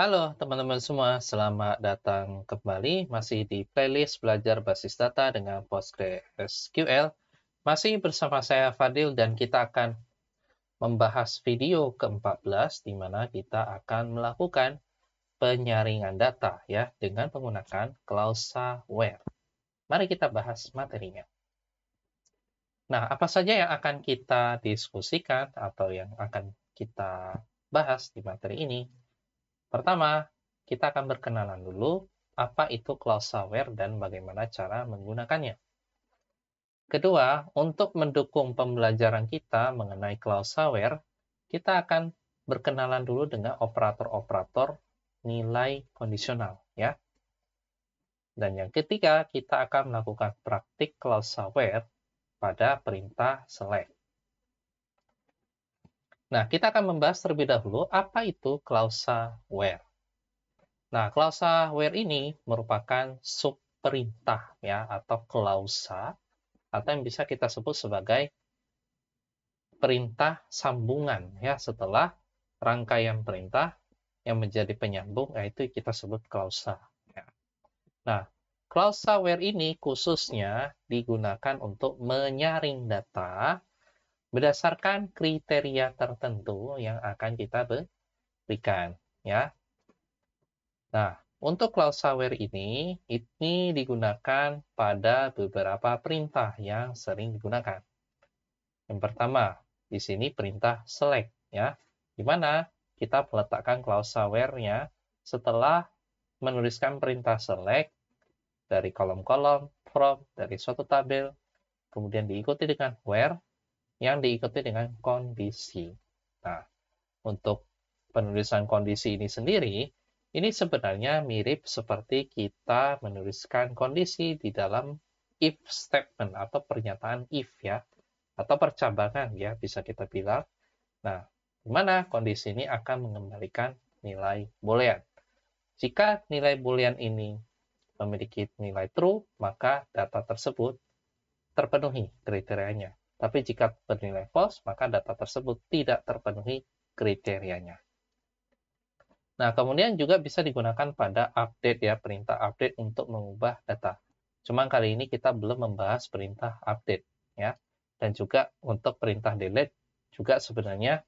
Halo teman-teman semua, selamat datang kembali masih di playlist belajar basis data dengan PostgreSQL. Masih bersama saya Fadil dan kita akan membahas video ke-14 di mana kita akan melakukan penyaringan data ya dengan menggunakan klausa where. Mari kita bahas materinya. Nah, apa saja yang akan kita diskusikan atau yang akan kita bahas di materi ini? Pertama, kita akan berkenalan dulu apa itu klausa where dan bagaimana cara menggunakannya. Kedua, untuk mendukung pembelajaran kita mengenai klausa where, kita akan berkenalan dulu dengan operator-operator nilai kondisional, ya. Dan yang ketiga, kita akan melakukan praktik klausa where pada perintah select. Nah, kita akan membahas terlebih dahulu apa itu klausa where. Nah, klausa where ini merupakan subperintah ya atau klausa atau yang bisa kita sebut sebagai perintah sambungan ya setelah rangkaian perintah yang menjadi penyambung yaitu kita sebut klausa. Ya. Nah, klausa where ini khususnya digunakan untuk menyaring data berdasarkan kriteria tertentu yang akan kita berikan ya. Nah, untuk klausa where ini digunakan pada beberapa perintah yang sering digunakan. Yang pertama, di sini perintah select, ya, di mana kita meletakkan klausa where-nya setelah menuliskan perintah select dari kolom-kolom, from, dari suatu tabel, kemudian diikuti dengan where, yang diikuti dengan kondisi. Nah, untuk penulisan kondisi ini sendiri, ini sebenarnya mirip seperti kita menuliskan kondisi di dalam if statement atau pernyataan if ya, atau percabangan ya bisa kita bilang. Nah, di mana kondisi ini akan mengembalikan nilai boolean. Jika nilai boolean ini memiliki nilai true, maka data tersebut terpenuhi kriterianya. Tapi jika bernilai false, maka data tersebut tidak terpenuhi kriterianya. Nah, kemudian juga bisa digunakan pada update ya, perintah update untuk mengubah data. Cuma kali ini kita belum membahas perintah update ya. Dan juga untuk perintah delete juga sebenarnya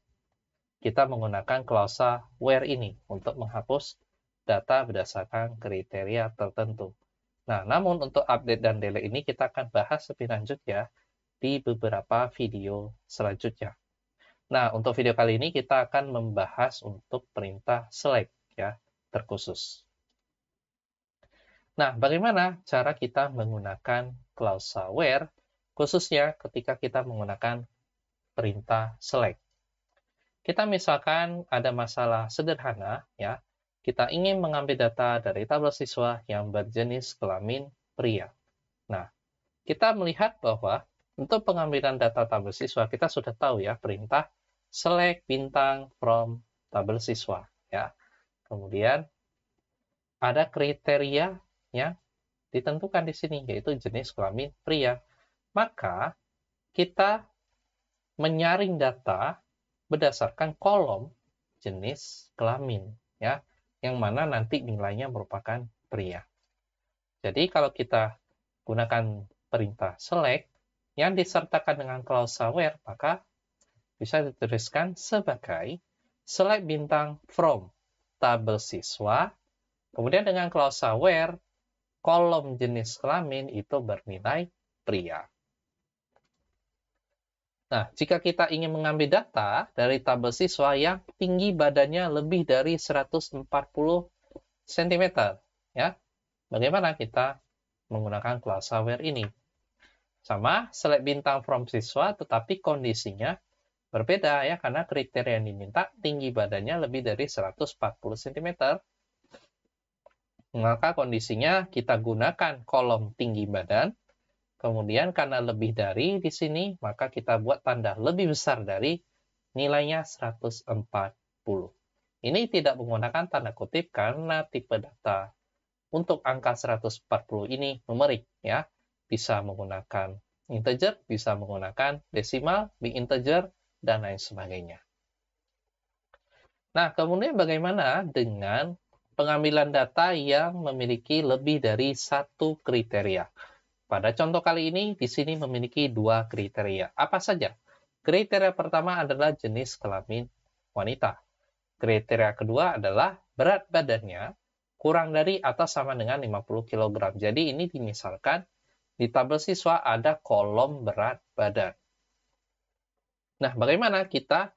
kita menggunakan klausa where ini untuk menghapus data berdasarkan kriteria tertentu. Nah, namun untuk update dan delete ini kita akan bahas lebih lanjut ya di beberapa video selanjutnya. Nah, untuk video kali ini kita akan membahas untuk perintah select ya, terkhusus. Nah, bagaimana cara kita menggunakan klausa where khususnya ketika kita menggunakan perintah select. Kita misalkan ada masalah sederhana ya, kita ingin mengambil data dari tabel siswa yang berjenis kelamin pria. Nah, kita melihat bahwa untuk pengambilan data tabel siswa kita sudah tahu ya perintah select bintang from tabel siswa ya. Kemudian ada kriteria yang ditentukan di sini yaitu jenis kelamin pria. Maka kita menyaring data berdasarkan kolom jenis kelamin ya, yang mana nanti nilainya merupakan pria. Jadi kalau kita gunakan perintah select yang disertakan dengan klausa where, maka bisa dituliskan sebagai select bintang from tabel siswa, kemudian dengan klausa where, kolom jenis kelamin itu bernilai pria. Nah, jika kita ingin mengambil data dari tabel siswa yang tinggi badannya lebih dari 140 cm, ya, bagaimana kita menggunakan klausa where ini? Sama, select bintang from siswa, tetapi kondisinya berbeda ya, karena kriteria yang diminta tinggi badannya lebih dari 140 cm. Maka kondisinya kita gunakan kolom tinggi badan, kemudian karena lebih dari di sini, maka kita buat tanda lebih besar dari nilainya 140. Ini tidak menggunakan tanda kutip karena tipe data untuk angka 140 ini numerik ya. Bisa menggunakan integer, bisa menggunakan desimal, big integer, dan lain sebagainya. Nah, kemudian bagaimana dengan pengambilan data yang memiliki lebih dari satu kriteria? Pada contoh kali ini, di sini memiliki dua kriteria. Apa saja? Kriteria pertama adalah jenis kelamin wanita. Kriteria kedua adalah berat badannya kurang dari atau sama dengan 50 kg. Jadi ini dimisalkan di tabel siswa ada kolom berat badan. Nah, bagaimana kita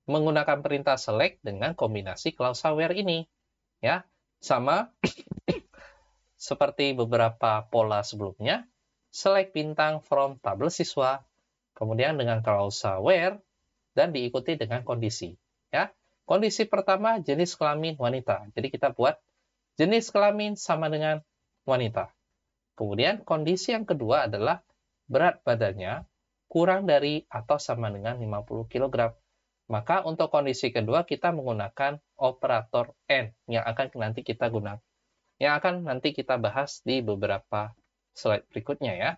menggunakan perintah select dengan kombinasi klausa where ini? Ya, sama seperti beberapa pola sebelumnya, select bintang from tabel siswa, kemudian dengan klausa where, dan diikuti dengan kondisi. Ya, kondisi pertama jenis kelamin wanita. Jadi kita buat jenis kelamin sama dengan wanita. Kemudian kondisi yang kedua adalah berat badannya kurang dari atau sama dengan 50 kg. Maka untuk kondisi kedua kita menggunakan operator N yang akan nanti kita bahas di beberapa slide berikutnya ya.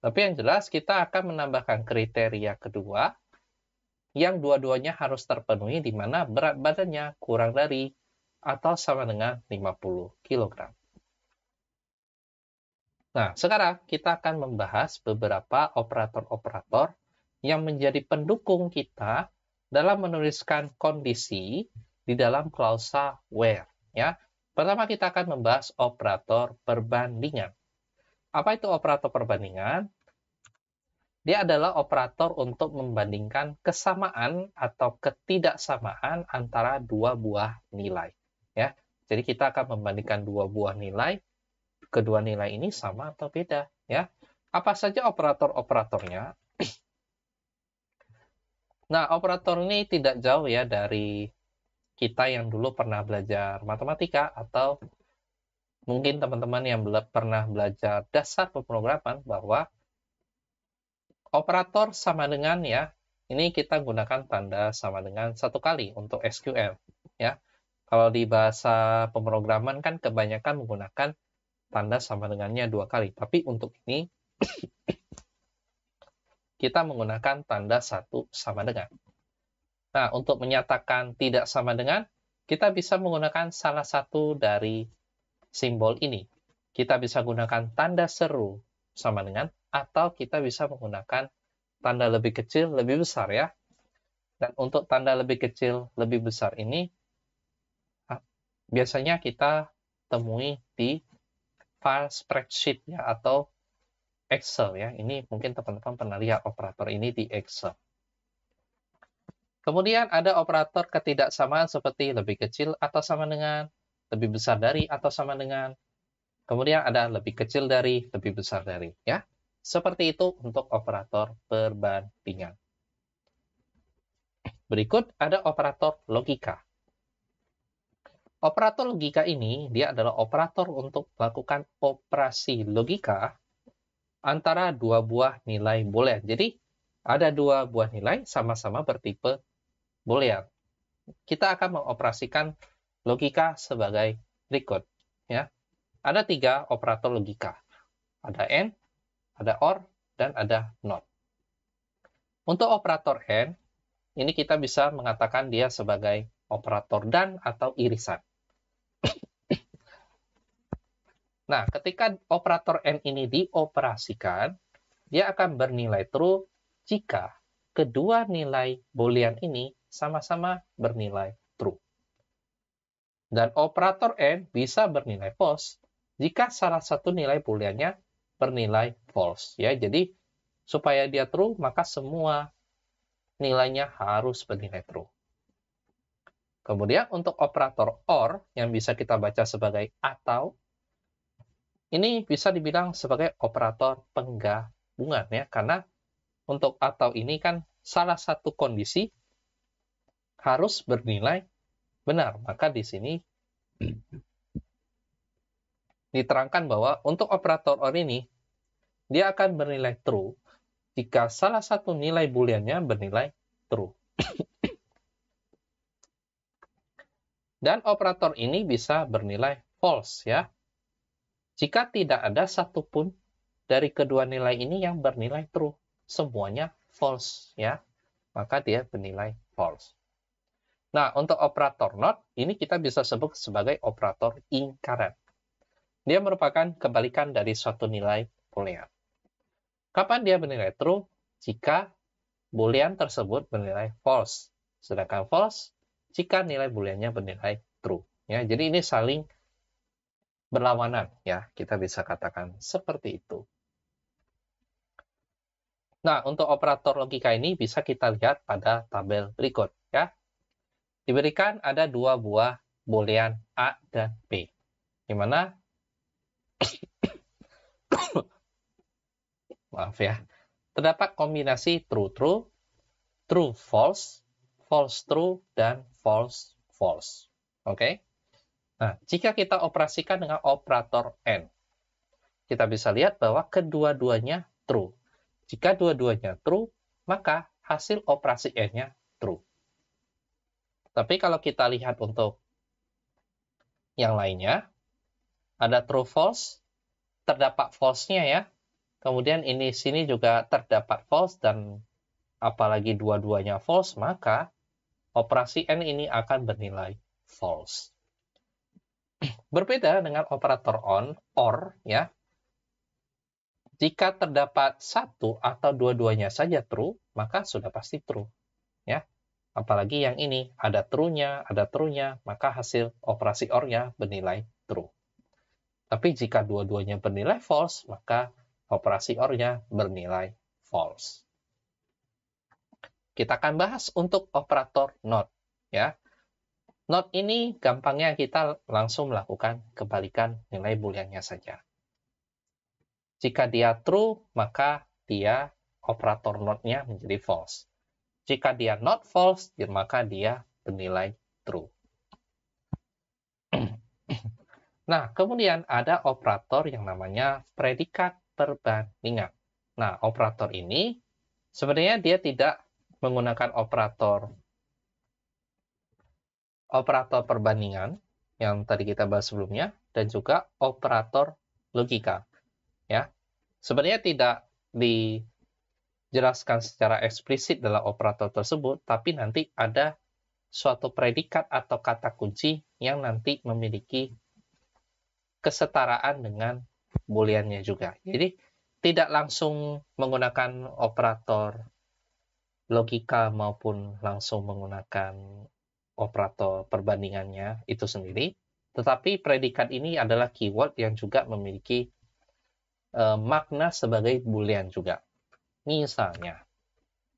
Tapi yang jelas kita akan menambahkan kriteria kedua yang dua-duanya harus terpenuhi di mana berat badannya kurang dari atau sama dengan 50 kg. Nah, sekarang kita akan membahas beberapa operator-operator yang menjadi pendukung kita dalam menuliskan kondisi di dalam klausa where. Ya. Pertama kita akan membahas operator perbandingan. Apa itu operator perbandingan? Dia adalah operator untuk membandingkan kesamaan atau ketidaksamaan antara dua buah nilai. Ya, jadi kita akan membandingkan dua buah nilai, kedua nilai ini sama atau beda. Ya, apa saja operator-operatornya? Nah, operator ini tidak jauh ya dari kita yang dulu pernah belajar matematika atau mungkin teman-teman yang pernah belajar dasar pemrograman bahwa operator sama dengan ya, ini kita gunakan tanda sama dengan satu kali untuk SQL. Ya, kalau di bahasa pemrograman kan kebanyakan menggunakan tanda sama dengannya dua kali. Tapi untuk ini kita menggunakan tanda satu sama dengan. Nah, untuk menyatakan tidak sama dengan, kita bisa menggunakan salah satu dari simbol ini. Kita bisa gunakan tanda seru sama dengan, atau kita bisa menggunakan tanda lebih kecil, lebih besar ya. Dan untuk tanda lebih kecil, lebih besar ini, biasanya kita temui di file spreadsheet ya, atau Excel ya. Ini mungkin teman-teman pernah lihat operator ini di Excel. Kemudian ada operator ketidaksamaan seperti lebih kecil atau sama dengan, lebih besar dari atau sama dengan. Kemudian ada lebih kecil dari, lebih besar dari ya. Seperti itu untuk operator perbandingan. Berikut ada operator logika. Operator logika ini dia adalah operator untuk melakukan operasi logika antara dua buah nilai boolean. Jadi ada dua buah nilai sama-sama bertipe boolean. Kita akan mengoperasikan logika sebagai berikut. Ya. Ada tiga operator logika. Ada AND, ada OR, dan ada NOT. Untuk operator AND, ini kita bisa mengatakan dia sebagai operator dan atau irisan. Nah, ketika operator AND ini dioperasikan, dia akan bernilai true jika kedua nilai boolean ini sama-sama bernilai true. Dan operator AND bisa bernilai false jika salah satu nilai booleannya bernilai false. Ya, jadi supaya dia true, maka semua nilainya harus bernilai true. Kemudian untuk operator OR yang bisa kita baca sebagai atau, ini bisa dibilang sebagai operator penggabungan ya, karena untuk atau ini kan salah satu kondisi harus bernilai benar. Maka di sini diterangkan bahwa untuk operator OR ini dia akan bernilai true jika salah satu nilai booleannya bernilai true. Dan operator ini bisa bernilai false ya. Jika tidak ada satupun dari kedua nilai ini yang bernilai true, semuanya false ya, maka dia bernilai false. Nah, untuk operator not, ini kita bisa sebut sebagai operator ingkaran. Dia merupakan kebalikan dari suatu nilai boolean. Kapan dia bernilai true? Jika boolean tersebut bernilai false. Sedangkan false jika nilai booleannya bernilai true. Ya, jadi ini saling berlawanan, ya, kita bisa katakan seperti itu. Nah, untuk operator logika ini bisa kita lihat pada tabel berikut, ya. Diberikan ada dua buah boolean A dan B, di mana maaf ya, terdapat kombinasi true-true, true-false, false-true, dan false-false. Oke? Nah, jika kita operasikan dengan operator AND, kita bisa lihat bahwa kedua-duanya true. Jika dua-duanya true, maka hasil operasi AND-nya true. Tapi kalau kita lihat untuk yang lainnya, ada true-false, terdapat false-nya ya. Kemudian ini sini juga terdapat false dan apalagi dua-duanya false, maka operasi AND ini akan bernilai false. Berbeda dengan operator OR, ya. Jika terdapat satu atau dua-duanya saja true, maka sudah pasti true, ya. Apalagi yang ini, ada true-nya, maka hasil operasi OR-nya bernilai true. Tapi jika dua-duanya bernilai false, maka operasi OR-nya bernilai false. Kita akan bahas untuk operator NOT, ya. NOT ini gampangnya kita langsung melakukan kebalikan nilai booleannya saja. Jika dia true, maka dia operator NOT-nya menjadi false. Jika dia not false, maka dia bernilai true. Nah, kemudian ada operator yang namanya predikat perbandingan. Nah, operator ini sebenarnya dia tidak menggunakan operator perbandingan yang tadi kita bahas sebelumnya, dan juga operator logika. Ya, sebenarnya tidak dijelaskan secara eksplisit dalam operator tersebut, tapi nanti ada suatu predikat atau kata kunci yang nanti memiliki kesetaraan dengan booleannya juga. Jadi, tidak langsung menggunakan operator logika maupun langsung menggunakan operator perbandingannya itu sendiri, tetapi predikat ini adalah keyword yang juga memiliki makna sebagai boolean juga. Misalnya,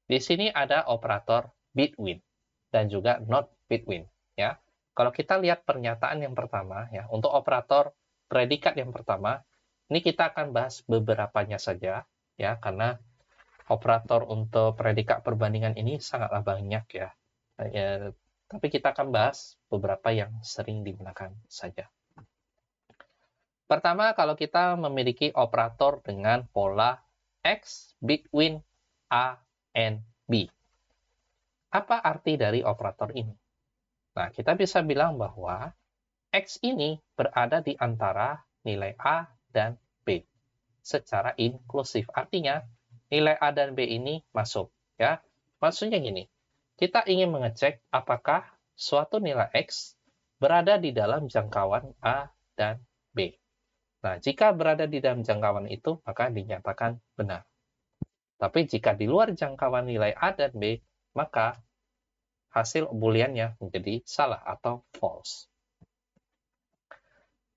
di sini ada operator between dan juga not between, ya. Kalau kita lihat pernyataan yang pertama, ya, untuk operator predikat yang pertama, ini kita akan bahas beberapanya saja, ya, karena operator untuk predikat perbandingan ini sangatlah banyak, ya. Tapi kita akan bahas beberapa yang sering digunakan saja. Pertama, kalau kita memiliki operator dengan pola X between A and B. Apa arti dari operator ini? Nah, kita bisa bilang bahwa X ini berada di antara nilai A dan B secara inklusif. Artinya, nilai A dan B ini masuk. Ya, maksudnya gini, kita ingin mengecek apakah suatu nilai X berada di dalam jangkauan A dan B. Nah, jika berada di dalam jangkauan itu, maka dinyatakan benar. Tapi jika di luar jangkauan nilai A dan B, maka hasil booleannya menjadi salah atau false.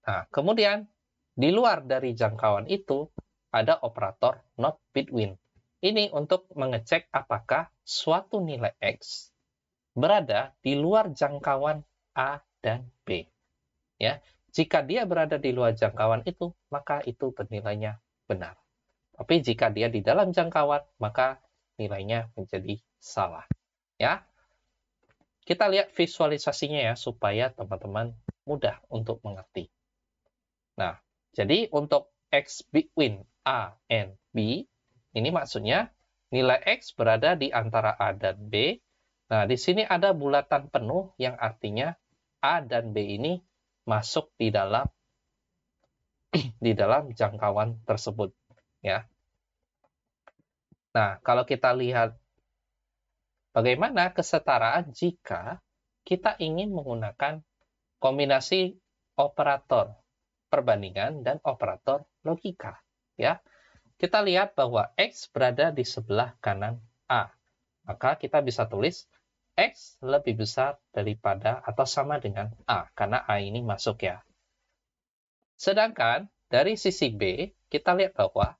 Nah, kemudian di luar dari jangkauan itu, ada operator not between. Ini untuk mengecek apakah suatu nilai X berada di luar jangkauan A dan B. Ya, jika dia berada di luar jangkauan itu, maka itu bernilainya benar. Tapi jika dia di dalam jangkauan, maka nilainya menjadi salah. Ya, kita lihat visualisasinya ya, supaya teman-teman mudah untuk mengerti. Nah, jadi untuk X between A and B, ini maksudnya nilai X berada di antara A dan B. Nah, di sini ada bulatan penuh yang artinya A dan B ini masuk di dalam jangkauan tersebut, ya. Nah, kalau kita lihat bagaimana kesetaraan jika kita ingin menggunakan kombinasi operator perbandingan dan operator logika. Ya, kita lihat bahwa X berada di sebelah kanan A. Maka kita bisa tulis X lebih besar daripada atau sama dengan A, karena A ini masuk ya. Sedangkan dari sisi B, kita lihat bahwa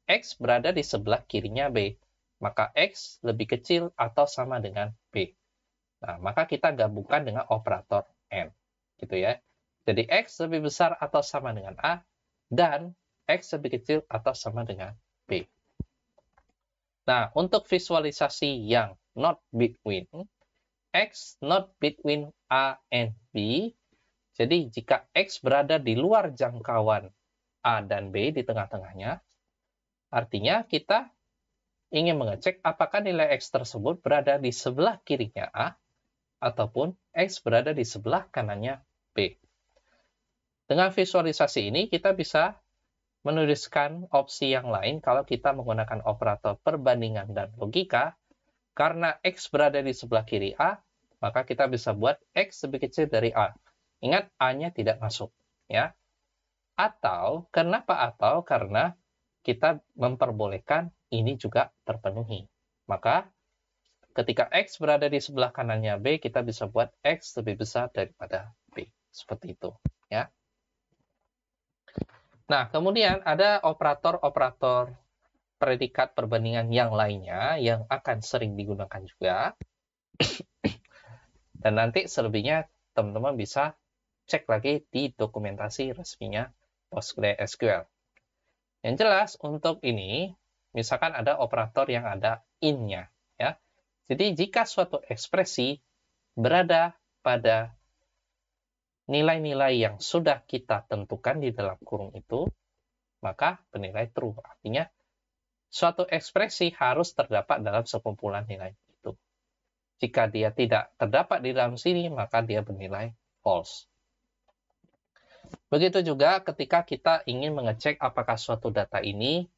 X berada di sebelah kirinya B. Maka X lebih kecil atau sama dengan B. Nah, maka kita gabungkan dengan operator AND. Gitu ya. Jadi X lebih besar atau sama dengan A, dan X lebih kecil atau sama dengan B. Nah, untuk visualisasi yang not between, X not between A and B, jadi jika X berada di luar jangkauan A dan B di tengah-tengahnya, artinya kita ingin mengecek apakah nilai X tersebut berada di sebelah kirinya A, ataupun X berada di sebelah kanannya B. Dengan visualisasi ini, kita bisa menuliskan opsi yang lain kalau kita menggunakan operator perbandingan dan logika. Karena X berada di sebelah kiri A, maka kita bisa buat X lebih kecil dari A. Ingat, A-nya tidak masuk. Ya. Atau, kenapa atau? Karena kita memperbolehkan ini juga terpenuhi. Maka, ketika X berada di sebelah kanannya B, kita bisa buat X lebih besar daripada B. Seperti itu. Ya. Nah, kemudian ada operator-operator predikat perbandingan yang lainnya yang akan sering digunakan juga. Dan nanti selebihnya teman-teman bisa cek lagi di dokumentasi resminya PostgreSQL. Yang jelas untuk ini, misalkan ada operator yang ada in-nya. Ya. Jadi jika suatu ekspresi berada pada nilai-nilai yang sudah kita tentukan di dalam kurung itu, maka bernilai true. Artinya, suatu ekspresi harus terdapat dalam sekumpulan nilai itu. Jika dia tidak terdapat di dalam sini, maka dia bernilai false. Begitu juga ketika kita ingin mengecek apakah suatu data ini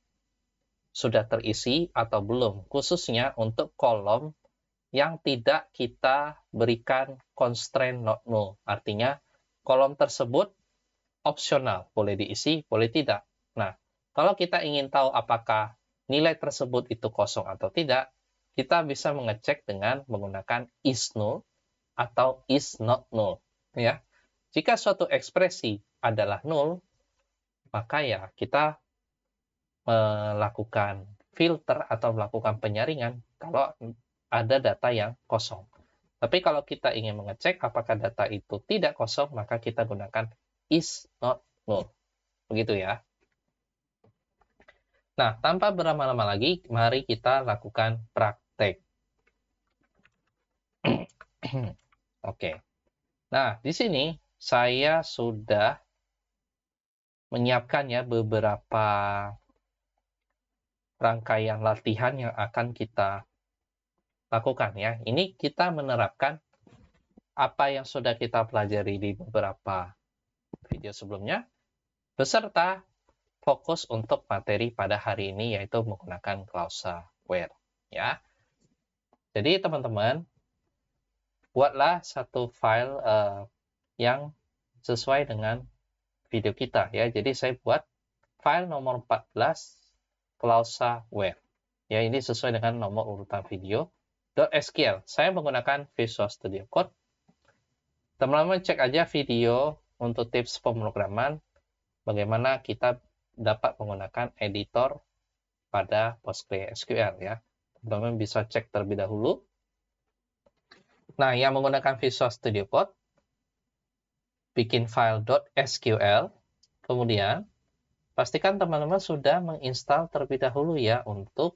sudah terisi atau belum, khususnya untuk kolom yang tidak kita berikan constraint not null. Artinya, kolom tersebut opsional, boleh diisi, boleh tidak. Nah, kalau kita ingin tahu apakah nilai tersebut itu kosong atau tidak, kita bisa mengecek dengan menggunakan is null atau is not null. Ya. Jika suatu ekspresi adalah null, maka ya kita melakukan filter atau melakukan penyaringan kalau ada data yang kosong. Tapi kalau kita ingin mengecek apakah data itu tidak kosong, maka kita gunakan is not null. Begitu ya. Nah, tanpa berlama-lama lagi, mari kita lakukan praktek. Oke. Nah, di sini saya sudah menyiapkan ya beberapa rangkaian latihan yang akan kita lakukan ya. Ini kita menerapkan apa yang sudah kita pelajari di beberapa video sebelumnya, beserta fokus untuk materi pada hari ini yaitu menggunakan klausa where ya. Jadi teman-teman buatlah satu file yang sesuai dengan video kita ya. Jadi saya buat file nomor 14 klausa where. Ya, ini sesuai dengan nomor urutan video .sql. Saya menggunakan Visual Studio Code. Teman-teman cek aja video untuk tips pemrograman bagaimana kita dapat menggunakan editor pada PostgreSQL ya. Teman-teman bisa cek terlebih dahulu. Nah, yang menggunakan Visual Studio Code, bikin file .sql, kemudian pastikan teman-teman sudah menginstal terlebih dahulu ya untuk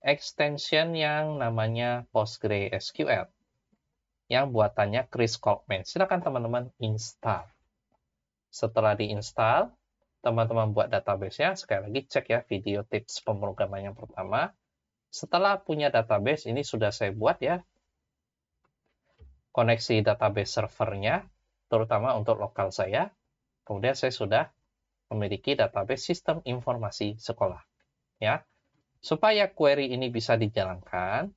extension yang namanya PostgreSQL yang buatannya Chris Coltman. Silakan teman-teman install. Setelah diinstal, teman-teman buat database-nya, sekali lagi cek ya video tips pemrograman yang pertama. Setelah punya database, ini sudah saya buat ya, koneksi database servernya, terutama untuk lokal saya. Kemudian saya sudah memiliki database sistem informasi sekolah. Ya, supaya query ini bisa dijalankan,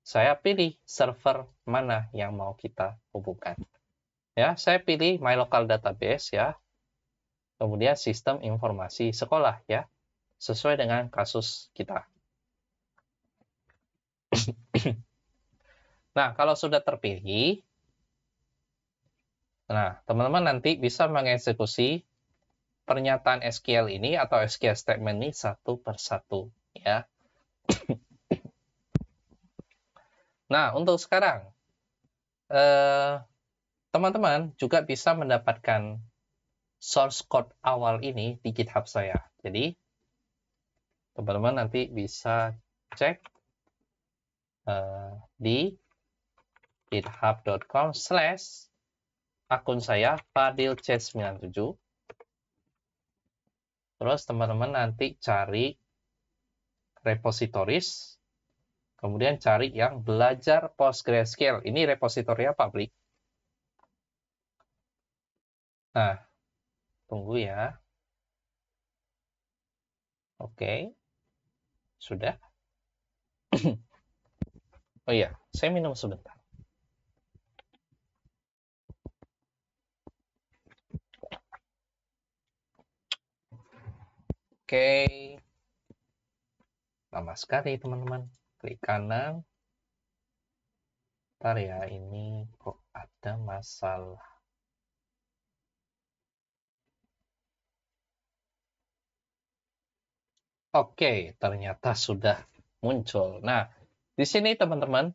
saya pilih server mana yang mau kita hubungkan. Ya, saya pilih My Local Database ya. Kemudian sistem informasi sekolah ya, sesuai dengan kasus kita. Nah, kalau sudah terpilih, nah, teman-teman nanti bisa mengeksekusi pernyataan SQL ini atau SQL statement ini satu persatu ya. Nah, untuk sekarang teman-teman juga bisa mendapatkan source code awal ini di GitHub saya. Jadi, teman-teman nanti bisa cek di github.com/akun saya fadilc97. Terus teman-teman nanti cari repositories, kemudian cari yang belajar PostgreSQL. Ini repositorinya publik. Nah, tunggu ya. Oke. Sudah. Oh iya, saya minum sebentar. Oke. Lama sekali, teman-teman. Klik kanan. Ntar ya, ini kok ada masalah. Oke, ternyata sudah muncul. Nah, di sini teman-teman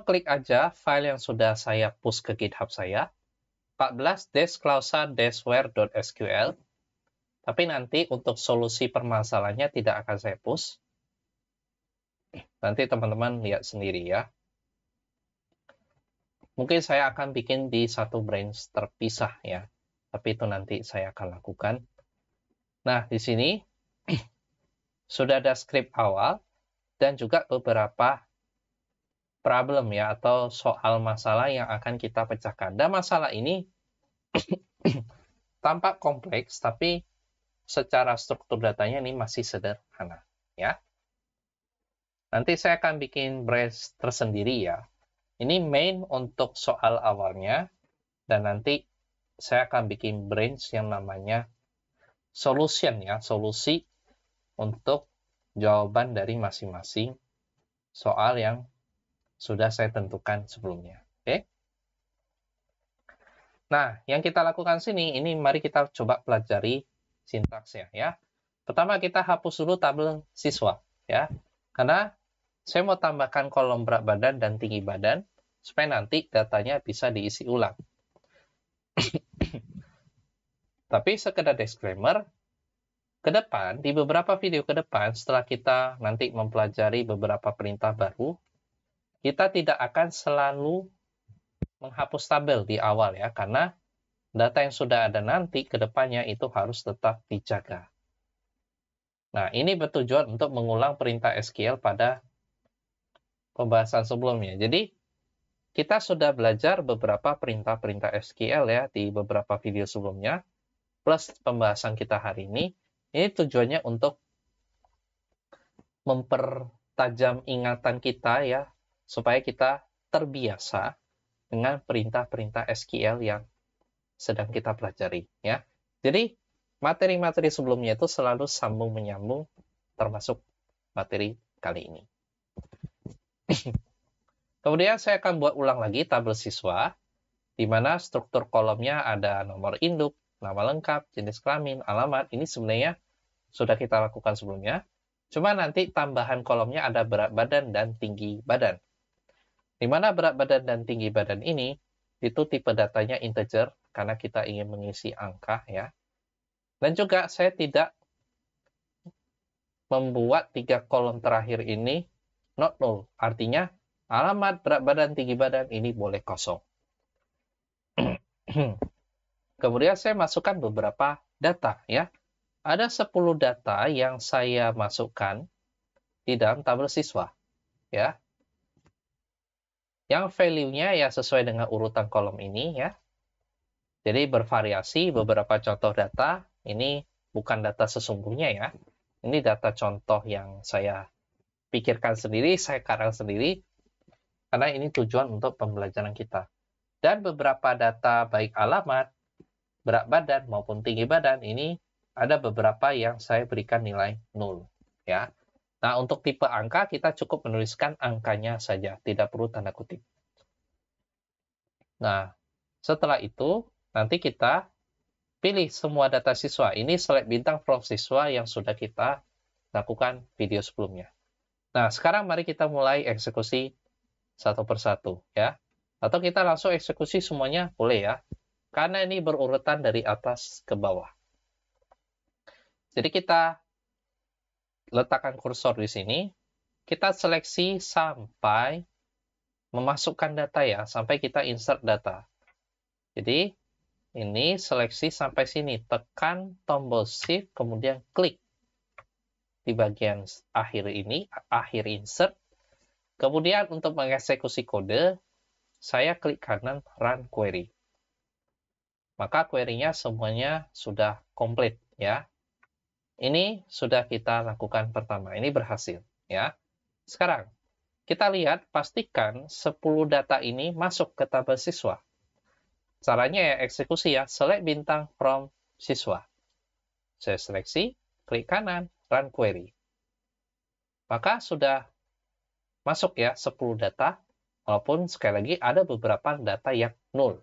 klik aja file yang sudah saya push ke GitHub saya, 14-clausa-where.sql. Tapi nanti untuk solusi permasalahannya tidak akan saya push. Nanti teman-teman lihat sendiri ya. Mungkin saya akan bikin di satu branch terpisah ya. Tapi itu nanti saya akan lakukan. Nah, di sini sudah ada script awal dan juga beberapa problem ya atau soal masalah yang akan kita pecahkan. Dan masalah ini tampak kompleks tapi secara struktur datanya ini masih sederhana ya. Nanti saya akan bikin branch tersendiri ya. Ini main untuk soal awalnya dan nanti saya akan bikin branch yang namanya solution ya, solusi untuk jawaban dari masing-masing soal yang sudah saya tentukan sebelumnya. Oke? Nah, yang kita lakukan sini, ini mari kita coba pelajari sintaksnya ya. Pertama kita hapus dulu tabel siswa ya. Karena saya mau tambahkan kolom berat badan dan tinggi badan supaya nanti datanya bisa diisi ulang. Tapi sekedar disclaimer, ke depan, di beberapa video ke depan, setelah kita nanti mempelajari beberapa perintah baru, kita tidak akan selalu menghapus tabel di awal ya, karena data yang sudah ada nanti ke depannya itu harus tetap dijaga. Nah, ini bertujuan untuk mengulang perintah SQL pada pembahasan sebelumnya. Jadi, kita sudah belajar beberapa perintah-perintah SQL ya di beberapa video sebelumnya, plus pembahasan kita hari ini. Ini tujuannya untuk mempertajam ingatan kita ya, supaya kita terbiasa dengan perintah-perintah SQL yang sedang kita pelajari ya. Jadi materi-materi sebelumnya itu selalu sambung menyambung termasuk materi kali ini. Kemudian saya akan buat ulang lagi tabel siswa di mana struktur kolomnya ada nomor induk, nama lengkap, jenis kelamin, alamat. Ini sebenarnya sudah kita lakukan sebelumnya. Cuma nanti tambahan kolomnya ada berat badan dan tinggi badan. Di mana berat badan dan tinggi badan ini itu tipe datanya integer karena kita ingin mengisi angka ya. Dan juga saya tidak membuat 3 kolom terakhir ini not null. Artinya alamat, berat badan, tinggi badan ini boleh kosong. Kemudian saya masukkan beberapa data ya. Ada 10 data yang saya masukkan di dalam tabel siswa ya. Yang value-nya ya sesuai dengan urutan kolom ini ya. Jadi bervariasi beberapa contoh data. Ini bukan data sesungguhnya ya. Ini data contoh yang saya pikirkan sendiri, saya karang sendiri, karena ini tujuan untuk pembelajaran kita. Dan beberapa data baik alamat, berat badan maupun tinggi badan ini ada beberapa yang saya berikan nilai 0. Ya. Nah, untuk tipe angka kita cukup menuliskan angkanya saja, tidak perlu tanda kutip. Nah, setelah itu nanti kita pilih semua data siswa. Ini select bintang from siswa yang sudah kita lakukan video sebelumnya. Nah, sekarang mari kita mulai eksekusi satu persatu ya. Atau kita langsung eksekusi semuanya boleh ya. Karena ini berurutan dari atas ke bawah. Jadi kita letakkan kursor di sini. Kita seleksi sampai memasukkan data ya, sampai kita insert data. Jadi ini seleksi sampai sini, tekan tombol shift, kemudian klik di bagian akhir ini, akhir insert. Kemudian untuk mengeksekusi kode, saya klik kanan run query. Maka query-nya semuanya sudah komplit ya. Ini sudah kita lakukan pertama, ini berhasil ya. Sekarang kita lihat, pastikan 10 data ini masuk ke tabel siswa. Caranya ya eksekusi ya, select bintang from siswa. Saya seleksi, klik kanan, run query. Maka sudah masuk ya 10 data, walaupun sekali lagi ada beberapa data yang 0.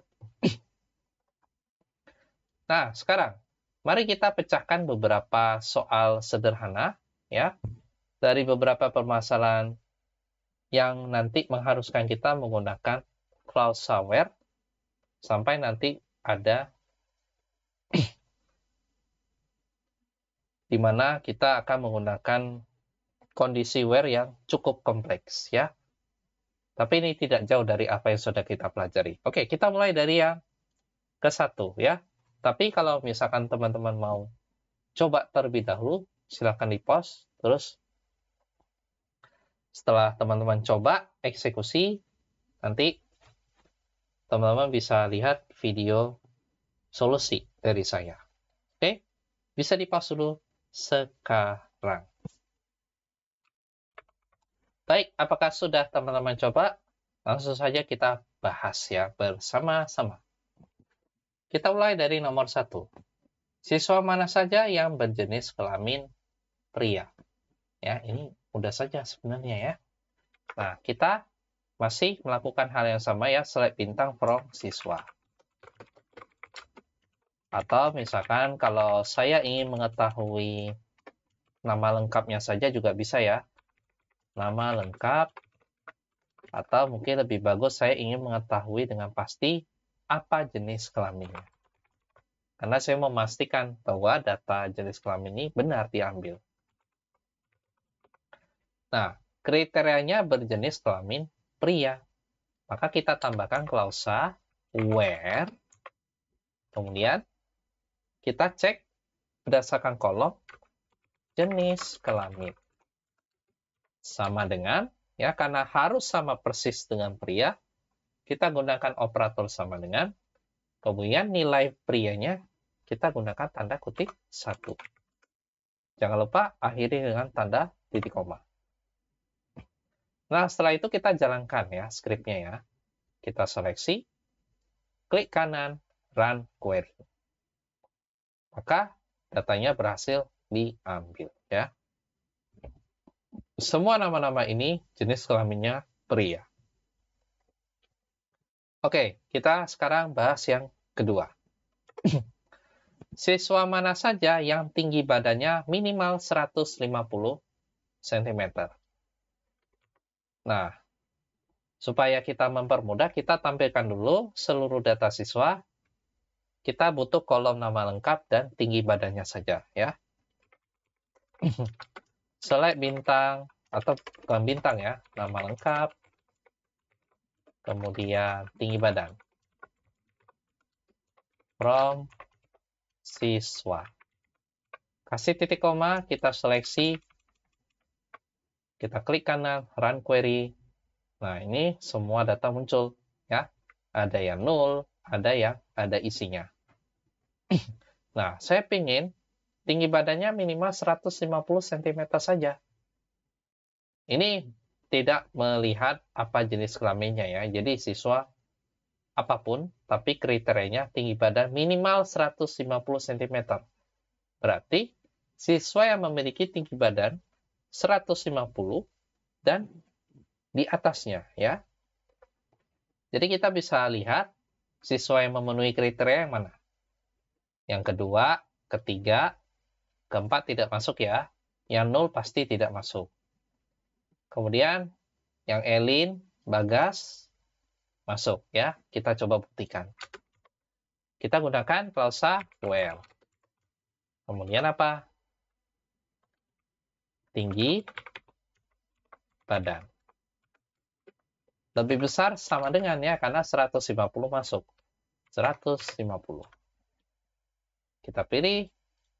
Nah, sekarang mari kita pecahkan beberapa soal sederhana ya dari beberapa permasalahan yang nanti mengharuskan kita menggunakan clausa where sampai nanti ada di mana kita akan menggunakan kondisi where yang cukup kompleks ya. Tapi ini tidak jauh dari apa yang sudah kita pelajari. Oke, kita mulai dari yang ke-1 ya. Tapi kalau misalkan teman-teman mau coba terlebih dahulu, silakan di-pause. Terus setelah teman-teman coba eksekusi, nanti teman-teman bisa lihat video solusi dari saya. Oke, bisa di-pause dulu sekarang. Baik, apakah sudah teman-teman coba? Langsung saja kita bahas ya bersama-sama. Kita mulai dari nomor 1. Siswa mana saja yang berjenis kelamin pria? Ya, ini mudah saja sebenarnya ya. Nah, kita masih melakukan hal yang sama ya, select bintang from siswa. Atau misalkan kalau saya ingin mengetahui nama lengkapnya saja juga bisa ya. Nama lengkap. Atau mungkin lebih bagus saya ingin mengetahui dengan pasti apa jenis kelaminnya. Karena saya memastikan bahwa data jenis kelamin ini benar diambil. Nah, kriterianya berjenis kelamin pria. Maka kita tambahkan klausa where, kemudian kita cek berdasarkan kolom jenis kelamin. Sama dengan, ya karena harus sama persis dengan pria, kita gunakan operator sama dengan, kemudian nilai prianya kita gunakan tanda kutip 1. Jangan lupa akhiri dengan tanda titik koma. Nah, setelah itu kita jalankan ya skripnya ya. Kita seleksi, klik kanan, run query. Maka datanya berhasil diambil ya. Semua nama-nama ini jenis kelaminnya pria. Oke, kita sekarang bahas yang kedua. Siswa mana saja yang tinggi badannya minimal 150 cm? Nah, supaya kita mempermudah, kita tampilkan dulu seluruh data siswa. Kita butuh kolom nama lengkap dan tinggi badannya saja, ya. Select bintang, atau bukan bintang ya, nama lengkap, kemudian tinggi badan. From siswa. Kasih titik koma, kita seleksi, kita klik kanan, run query. Nah, ini semua data muncul, ya. Ada yang 0, ada yang ada isinya. Nah, saya ingin tinggi badannya minimal 150 cm saja. Ini tidak melihat apa jenis kelaminnya ya. Jadi siswa apapun, tapi kriterianya tinggi badan minimal 150 cm. Berarti siswa yang memiliki tinggi badan 150 dan di atasnya ya. Jadi kita bisa lihat siswa yang memenuhi kriteria yang mana. Yang kedua, ketiga, keempat tidak masuk ya. Yang 0 pasti tidak masuk. Kemudian yang Elin, Bagas masuk ya. Kita coba buktikan. Kita gunakan klausa where. Kemudian apa? Tinggi badan. Lebih besar sama dengan ya, karena 150 masuk. 150. Kita pilih,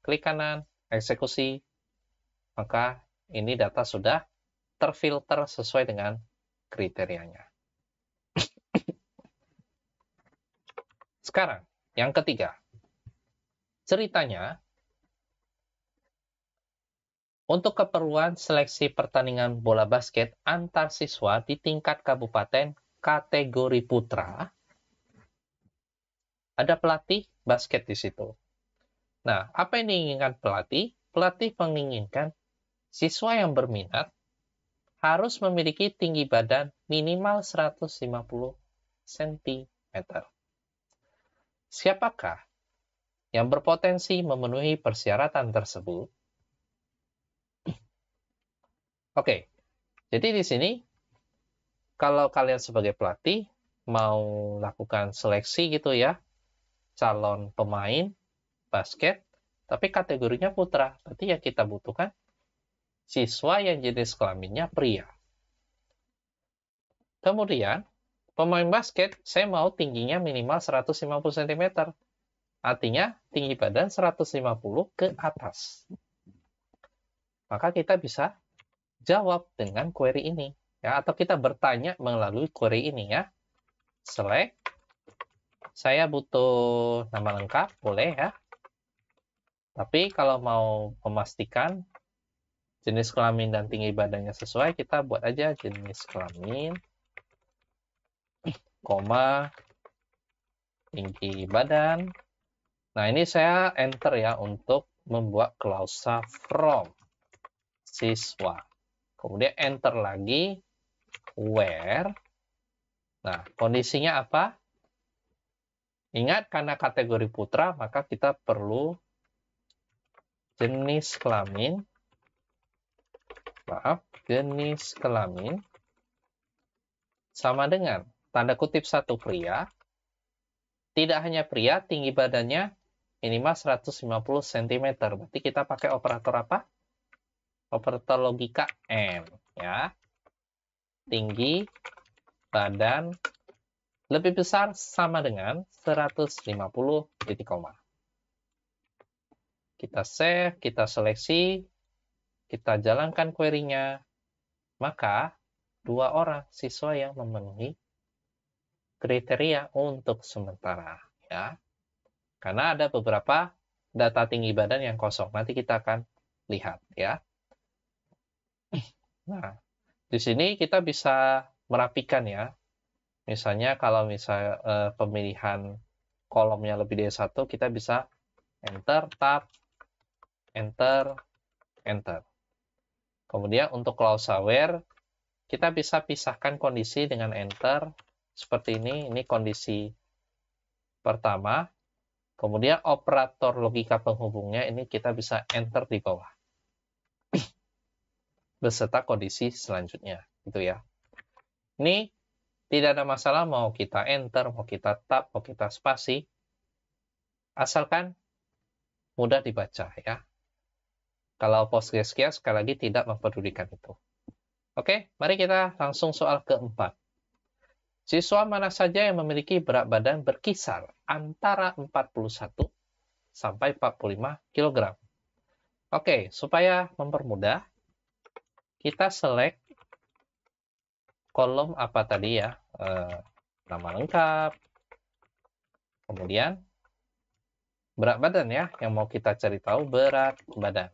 klik kanan, eksekusi. Maka ini data sudah terfilter sesuai dengan kriterianya. Sekarang, yang ketiga. Ceritanya, untuk keperluan seleksi pertandingan bola basket antar siswa di tingkat kabupaten kategori putra, ada pelatih basket di situ. Nah, apa yang diinginkan pelatih? Pelatih menginginkan siswa yang berminat harus memiliki tinggi badan minimal 150 cm. Siapakah yang berpotensi memenuhi persyaratan tersebut? Oke, jadi di sini kalau kalian sebagai pelatih mau lakukan seleksi gitu ya, calon pemain basket, tapi kategorinya putra, berarti ya kita butuhkan siswa yang jenis kelaminnya pria. Kemudian, pemain basket, saya mau tingginya minimal 150 cm. Artinya, tinggi badan 150 ke atas. Maka kita bisa jawab dengan query ini. Ya, atau kita bertanya melalui query ini ya. Select. Saya butuh nama lengkap, boleh ya. Tapi kalau mau memastikan jenis kelamin dan tinggi badannya sesuai, kita buat aja jenis kelamin, koma, tinggi badan. Nah, ini saya enter ya untuk membuat klausa from siswa. Kemudian enter lagi where. Nah, kondisinya apa? Ingat, karena kategori putra, maka kita perlu jenis kelamin. Maaf, jenis kelamin sama dengan tanda kutip 1 pria. Tidak hanya pria, tinggi badannya minimal 150 cm. Berarti kita pakai operator apa? Operator logika and ya. Tinggi badan lebih besar sama dengan 150 titik koma. Kita save, kita seleksi, kita jalankan query-nya. Maka 2 orang siswa yang memenuhi kriteria untuk sementara ya. Karena ada beberapa data tinggi badan yang kosong. Nanti kita akan lihat ya. Nah, di sini kita bisa merapikan ya. Misalnya kalau pemilihan kolomnya lebih dari 1, kita bisa enter, tab, enter, enter. Kemudian untuk klausa where, kita bisa pisahkan kondisi dengan enter. Seperti ini kondisi pertama. Kemudian operator logika penghubungnya ini kita bisa enter di bawah. Beserta kondisi selanjutnya, gitu ya. Ini tidak ada masalah mau kita enter, mau kita tab, mau kita spasi. Asalkan mudah dibaca ya. Kalau PostgreSQL sekali lagi tidak mempedulikan itu. Oke, mari kita langsung soal keempat. Siswa mana saja yang memiliki berat badan berkisar antara 41 sampai 45 kg. Oke, supaya mempermudah, kita select kolom apa tadi ya, nama lengkap, kemudian berat badan ya, yang mau kita cari tahu berat badan.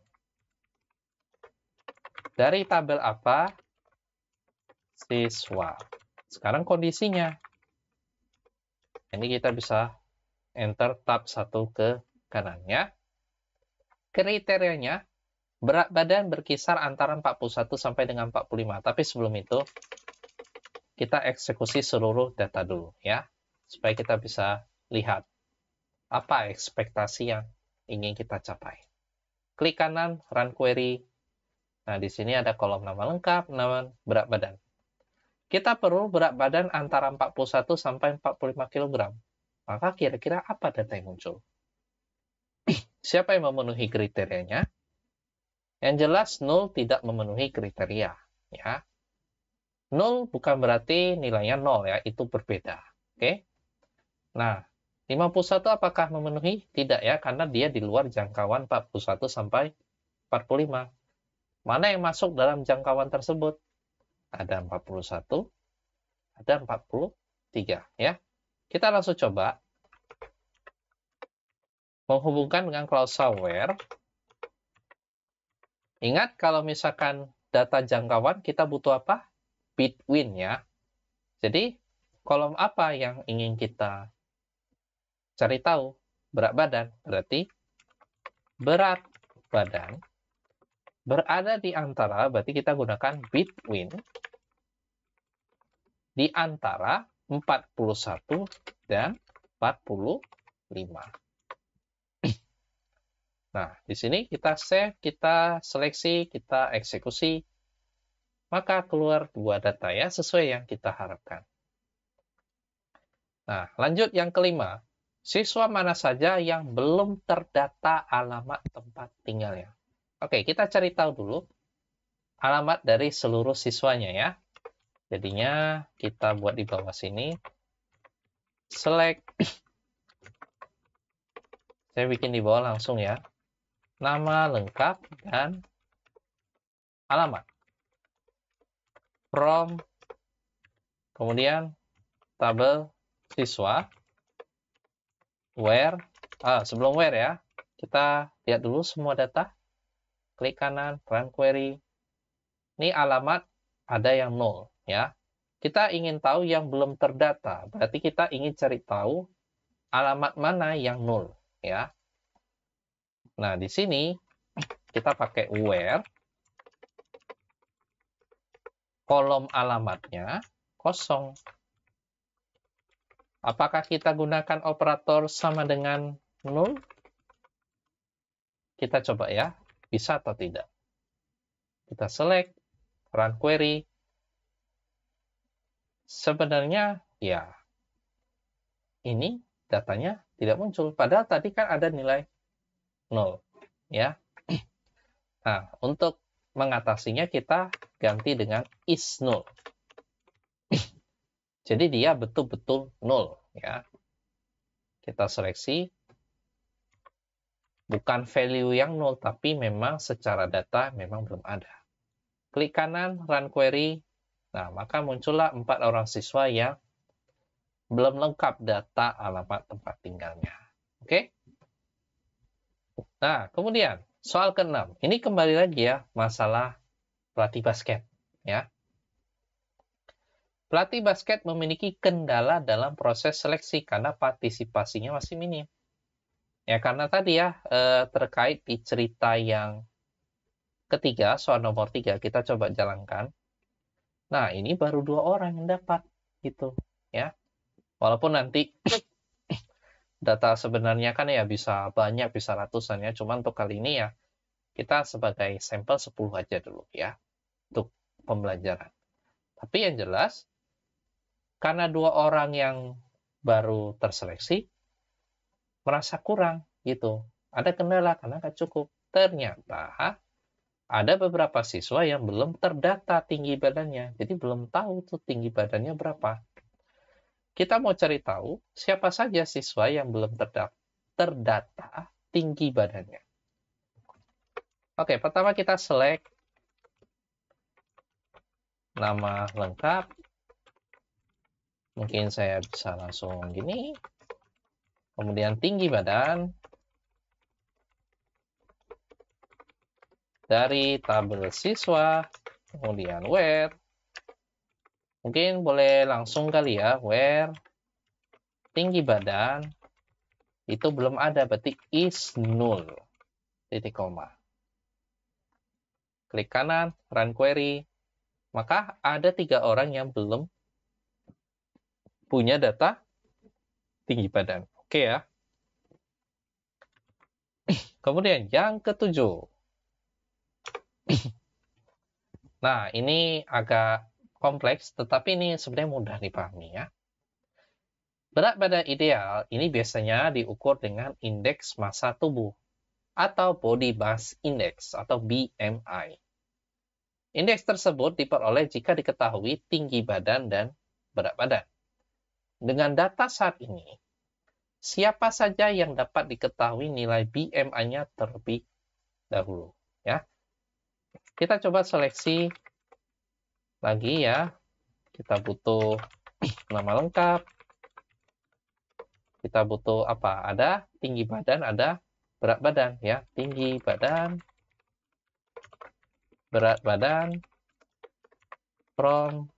Dari tabel apa siswa. Sekarang kondisinya. Ini kita bisa enter tab 1 ke kanannya. Kriterianya, berat badan berkisar antara 41 sampai dengan 45. Tapi sebelum itu, kita eksekusi seluruh data dulu ya. Supaya kita bisa lihat apa ekspektasi yang ingin kita capai. Klik kanan, run query. Nah, di sini ada kolom nama lengkap, nama berat badan. Kita perlu berat badan antara 41 sampai 45 kg. Maka kira-kira apa data yang muncul? Siapa yang memenuhi kriterianya? Yang jelas 0 tidak memenuhi kriteria. Ya. 0 bukan berarti nilainya 0 ya, itu berbeda. Oke. Nah, 51 apakah memenuhi? Tidak ya, karena dia di luar jangkauan 41 sampai 45. Mana yang masuk dalam jangkauan tersebut? Ada 41, ada 43 ya. Kita langsung coba menghubungkan dengan klausa where. Ingat kalau misalkan data jangkauan kita butuh apa? Between ya. Jadi kolom apa yang ingin kita cari tahu? Berat badan. Berarti berat badan berada di antara, berarti kita gunakan between di antara 41 dan 45. Nah, di sini kita save, kita seleksi, kita eksekusi, maka keluar dua data ya, sesuai yang kita harapkan. Nah, lanjut yang kelima. Siswa mana saja yang belum terdata alamat tempat tinggalnya? Oke, kita cari tahu dulu alamat dari seluruh siswanya ya. Jadinya kita buat di bawah sini. Select. Saya bikin di bawah langsung ya. Nama lengkap dan alamat. From, kemudian tabel siswa, where, sebelum where ya, kita lihat dulu semua data, klik kanan, run query, ini alamat ada yang 0 ya. Kita ingin tahu yang belum terdata, berarti kita ingin cari tahu alamat mana yang 0 ya. Nah, di sini kita pakai where, kolom alamatnya kosong. Apakah kita gunakan operator sama dengan 0? Kita coba ya, bisa atau tidak. Kita select, run query. Sebenarnya, ya, ini datanya tidak muncul. Padahal tadi kan ada nilai 0. Ya. Nah, untuk mengatasinya kita ganti dengan is 0. Jadi dia betul-betul 0 ya. Kita seleksi bukan value yang 0 tapi memang secara data memang belum ada. Klik kanan run query. Nah, maka muncullah 4 orang siswa yang belum lengkap data alamat tempat tinggalnya. Oke? Nah, kemudian soal ke-6. Ini kembali lagi ya masalah pelatih basket ya. Pelatih basket memiliki kendala dalam proses seleksi karena partisipasinya masih minim. Ya, karena tadi ya, terkait di cerita yang ketiga, soal nomor 3, kita coba jalankan. Nah, ini baru 2 orang yang dapat, gitu. Ya. Walaupun nanti data sebenarnya kan ya bisa banyak, bisa ratusan ya. Cuma untuk kali ini ya, kita sebagai sampel 10 aja dulu ya, untuk pembelajaran. Tapi yang jelas, karena 2 orang yang baru terseleksi, merasa kurang gitu. Ada kendala karena nggak cukup. Ternyata ada beberapa siswa yang belum terdata tinggi badannya. Jadi belum tahu tuh tinggi badannya berapa. Kita mau cari tahu siapa saja siswa yang belum terdata tinggi badannya. Oke, pertama kita select nama lengkap. Mungkin saya bisa langsung gini. Kemudian tinggi badan dari tabel siswa, kemudian where, Mungkin boleh langsung kali ya, where tinggi badan itu belum ada, berarti is null, titik koma. Klik kanan, run query, maka ada 3 orang yang belum punya data tinggi badan. Oke ya. Kemudian yang ketujuh. Nah, ini agak kompleks, tetapi ini sebenarnya mudah dipahami ya. Berat badan ideal ini biasanya diukur dengan indeks massa tubuh atau body mass index atau BMI. Indeks tersebut diperoleh jika diketahui tinggi badan dan berat badan. Dengan data saat ini, siapa saja yang dapat diketahui nilai BMI-nya terlebih dahulu, ya. Kita coba seleksi lagi ya. Kita butuh nama lengkap. Kita butuh apa? Ada tinggi badan, ada berat badan ya. Tinggi badan, berat badan, from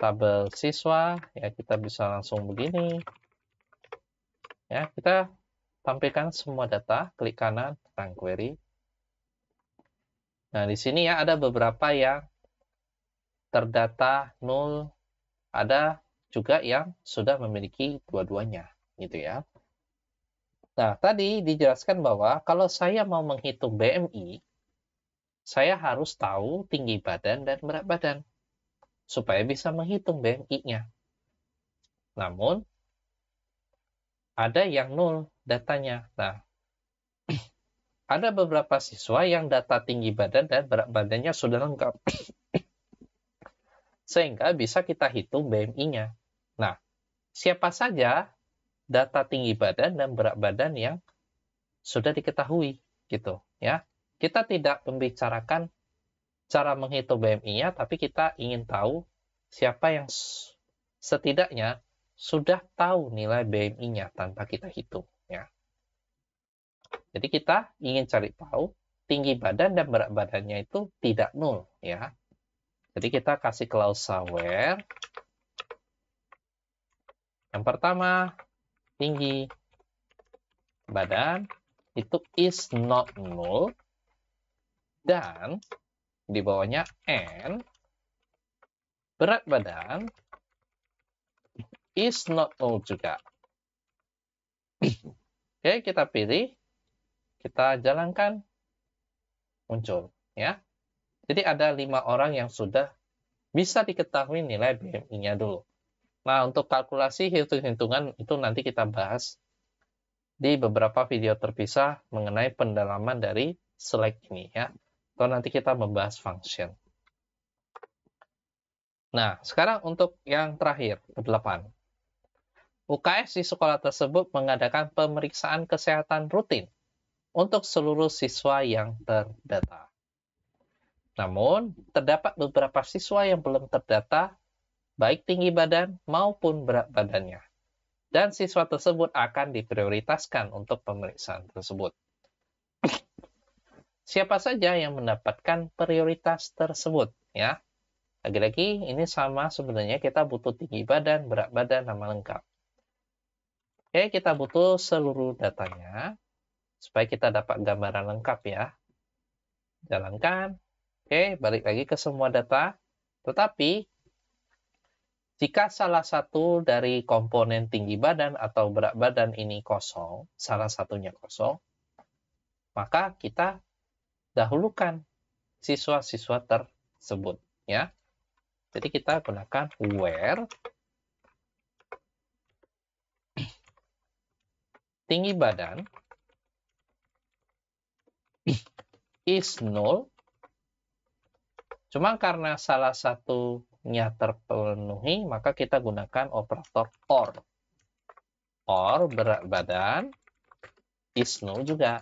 tabel siswa ya, kita bisa langsung begini. Ya, kita tampilkan semua data, klik kanan, run query. Nah, di sini ya ada beberapa yang terdata 0, ada juga yang sudah memiliki dua-duanya, gitu ya. Nah, tadi dijelaskan bahwa kalau saya mau menghitung BMI, saya harus tahu tinggi badan dan berat badan, supaya bisa menghitung BMI-nya. Namun, ada yang 0 datanya. Nah, ada beberapa siswa yang data tinggi badan dan berat badannya sudah lengkap. Sehingga bisa kita hitung BMI-nya. Nah, siapa saja data tinggi badan dan berat badan yang sudah diketahui, gitu ya. Kita tidak membicarakan cara menghitung BMI-nya, tapi kita ingin tahu siapa yang setidaknya sudah tahu nilai BMI-nya tanpa kita hitung, ya. Jadi kita ingin cari tahu tinggi badan dan berat badannya itu tidak 0, ya. Jadi kita kasih klausa where. Yang pertama, tinggi badan itu is not null, dan di bawahnya n, berat badan is not null juga. Oke, kita pilih, kita jalankan, muncul ya. Jadi ada 5 orang yang sudah bisa diketahui nilai BMI-nya dulu. Nah, untuk kalkulasi hitung-hitungan itu nanti kita bahas di beberapa video terpisah mengenai pendalaman dari select ini ya. Atau nanti kita membahas function. Nah, sekarang untuk yang terakhir, ke-8. UKS di sekolah tersebut mengadakan pemeriksaan kesehatan rutin untuk seluruh siswa yang terdata. Namun, terdapat beberapa siswa yang belum terdata, baik tinggi badan maupun berat badannya. Dan siswa tersebut akan diprioritaskan untuk pemeriksaan tersebut. Siapa saja yang mendapatkan prioritas tersebut? Ya, lagi-lagi ini sama sebenarnya, kita butuh tinggi badan, berat badan, nama lengkap. Oke, kita butuh seluruh datanya supaya kita dapat gambaran lengkap ya. Jalankan. Oke, balik lagi ke semua data. Tetapi, jika salah satu dari komponen tinggi badan atau berat badan ini kosong, salah satunya kosong, maka kita dahulukan siswa-siswa tersebut. Ya. Jadi kita gunakan where tinggi badan is null. Cuma karena salah satunya terpenuhi, maka kita gunakan operator OR. OR berat badan is null juga.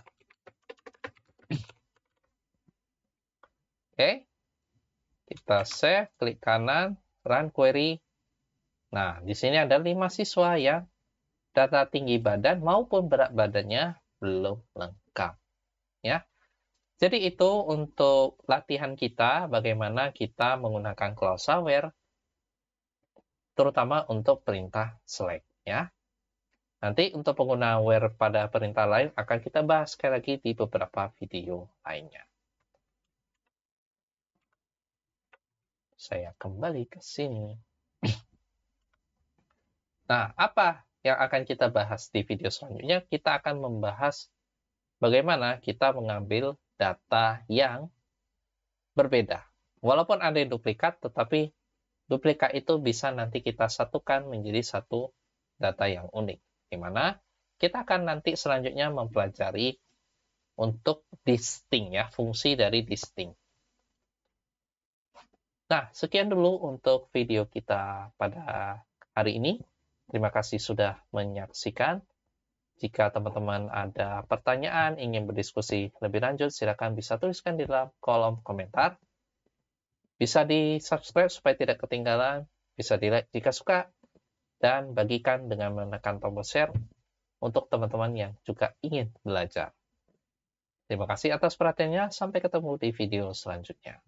Oke. Kita save, klik kanan, run query. Nah, di sini ada 5 siswa yang data tinggi badan maupun berat badannya belum lengkap. Ya. Jadi itu untuk latihan kita, bagaimana kita menggunakan klausa where terutama untuk perintah select ya. Nanti untuk pengguna where pada perintah lain akan kita bahas sekali lagi di beberapa video lainnya. Saya kembali ke sini. Nah, apa yang akan kita bahas di video selanjutnya? Kita akan membahas bagaimana kita mengambil data yang berbeda. Walaupun ada yang duplikat, tetapi duplikat itu bisa nanti kita satukan menjadi satu data yang unik. Di mana kita akan nanti selanjutnya mempelajari untuk distinct ya, fungsi dari distinct. Nah, sekian dulu untuk video kita pada hari ini. Terima kasih sudah menyaksikan. Jika teman-teman ada pertanyaan, ingin berdiskusi lebih lanjut, silakan bisa tuliskan di dalam kolom komentar. Bisa di-subscribe supaya tidak ketinggalan, bisa di-like jika suka, dan bagikan dengan menekan tombol share untuk teman-teman yang juga ingin belajar. Terima kasih atas perhatiannya, sampai ketemu di video selanjutnya.